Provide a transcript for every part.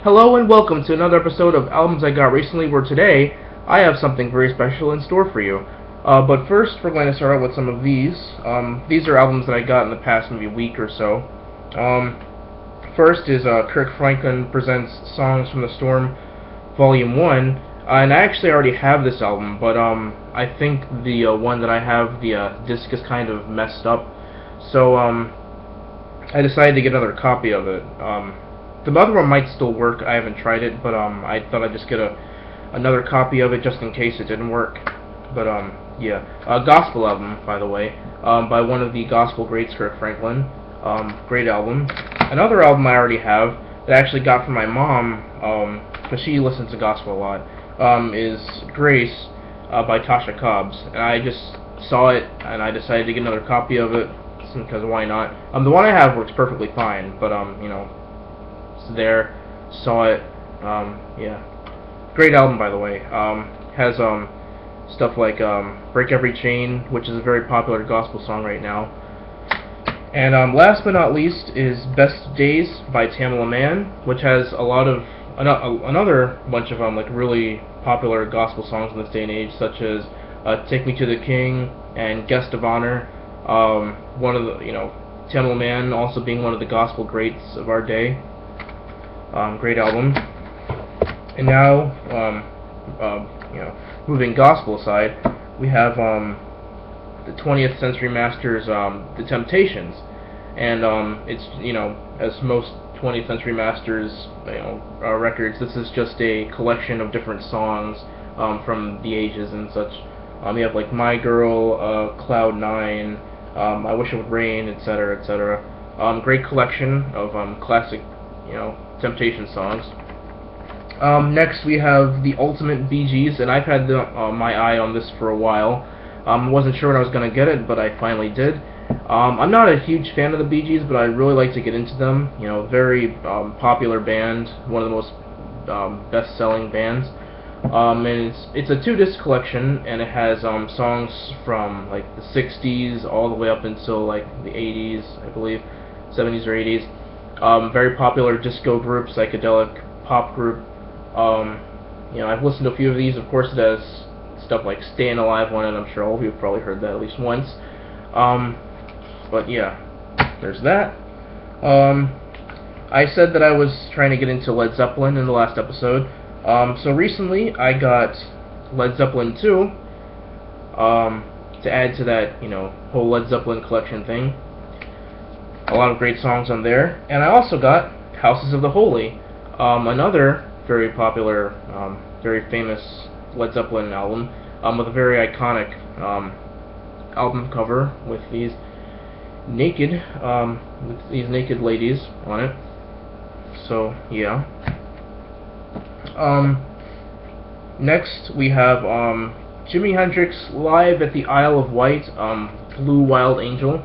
Hello and welcome to another episode of Albums I Got Recently, where today I have something very special in store for you. But first, we're going to start out with some of these. These are albums that I got in the past maybe week or so. First is Kirk Franklin Presents Songs from the Storm, Volume 1. And I actually already have this album, but I think the one that I have, the disc is kind of messed up. So I decided to get another copy of it. The other one might still work. I haven't tried it, but I thought I'd just get another copy of it just in case it didn't work. But yeah, a gospel album, by the way, by one of the gospel greats, Kirk Franklin. Great album. Another album I already have that I actually got from my mom, because she listens to gospel a lot, is Grace by Tasha Cobbs, and I just saw it and I decided to get another copy of it because why not? The one I have works perfectly fine, but you know. There, saw it, yeah, great album, by the way. Has stuff like Break Every Chain, which is a very popular gospel song right now. And last but not least is Best Days by Tamela Mann, which has a lot of another bunch of like really popular gospel songs in this day and age, such as Take Me to the King and Guest of Honor. One of the, Tamela Mann also being one of the gospel greats of our day. Great album. And now, moving gospel aside, we have the 20th Century Masters, The Temptations, and it's as most 20th Century Masters records, this is just a collection of different songs from the ages and such. You have like My Girl, Cloud Nine, I Wish It Would Rain, etc., etc. Great collection of classic, Temptation songs. Next we have the Ultimate Bee Gees, and I've had my eye on this for a while. Wasn't sure when I was going to get it, but I finally did. I'm not a huge fan of the Bee Gees, but I really like to get into them. Very popular band, one of the most best-selling bands. And it's a 2-disc collection, and it has songs from like the 60s all the way up until like the 80s, I believe, 70s or 80s. Very popular disco group, psychedelic pop group. I've listened to a few of these. Of course, it has stuff like Stayin' Alive on it. I'm sure all of you have probably heard that at least once. But yeah, there's that. I said that I was trying to get into Led Zeppelin in the last episode. So recently I got Led Zeppelin 2 to add to that, whole Led Zeppelin collection thing. A lot of great songs on there. And I also got Houses of the Holy, another very popular, very famous Led Zeppelin album, with a very iconic album cover with these naked ladies on it. So yeah. Next we have Jimi Hendrix live at the Isle of Wight, Blue Wild Angel.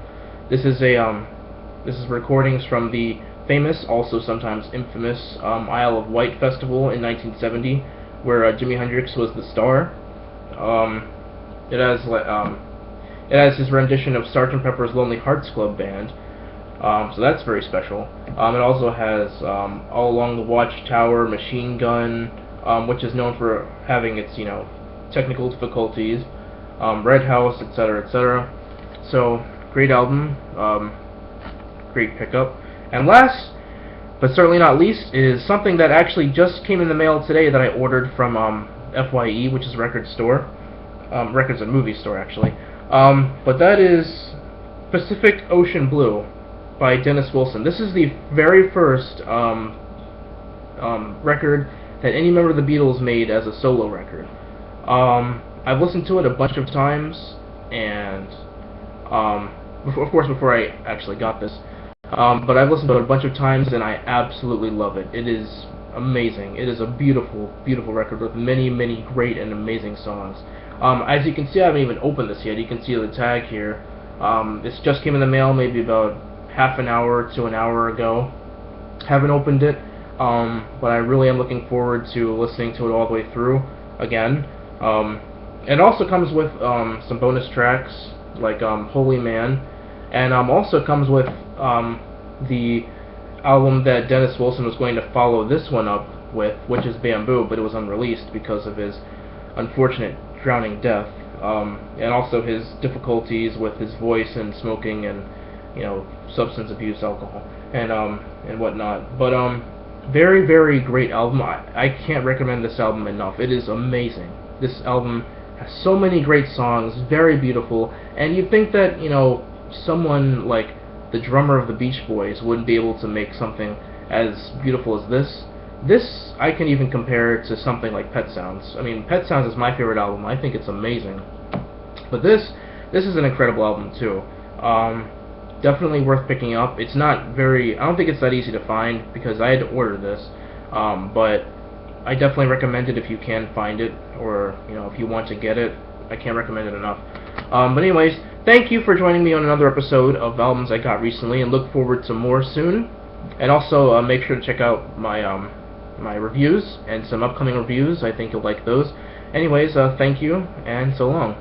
This is recordings from the famous, also sometimes infamous, Isle of Wight Festival in 1970, where Jimi Hendrix was the star. It has his rendition of Sgt. Pepper's Lonely Hearts Club Band, so that's very special. It also has All Along the Watchtower, Machine Gun, which is known for having its technical difficulties, Red House, etc., etc. So great album. Great pickup. And last, but certainly not least, is something that actually just came in the mail today that I ordered from FYE, which is Records and Movie Store, actually. But that is Pacific Ocean Blue by Dennis Wilson. This is the very first record that any member of the Beatles made as a solo record. I've listened to it a bunch of times, and of course before I actually got this. But I've listened to it a bunch of times, and I absolutely love it. It is amazing. It is a beautiful, beautiful record with many, many great and amazing songs. As you can see, I haven't even opened this yet. You can see the tag here. This just came in the mail maybe about half an hour to an hour ago. Haven't opened it, but I really am looking forward to listening to it all the way through again. It also comes with some bonus tracks like Holy Man, and also comes with the album that Dennis Wilson was going to follow this one up with, which is Bamboo, but it was unreleased because of his unfortunate drowning death, and also his difficulties with his voice and smoking and, you know, substance abuse, alcohol, and whatnot. But very, very great album. I can't recommend this album enough. It is amazing. This album has so many great songs, very beautiful, and you'd think that, you know, someone like the drummer of the Beach Boys wouldn't be able to make something as beautiful as this. This, I can even compare to something like Pet Sounds. I mean, Pet Sounds is my favorite album. I think it's amazing. But this is an incredible album, too. Definitely worth picking up. It's not very... I don't think it's that easy to find, because I had to order this. But I definitely recommend it if you can find it, or, you know, if you want to get it. I can't recommend it enough. But anyways, thank you for joining me on another episode of Albums I Got Recently, and look forward to more soon. And also, make sure to check out my my reviews and some upcoming reviews. I think you'll like those. Anyways, thank you, and so long.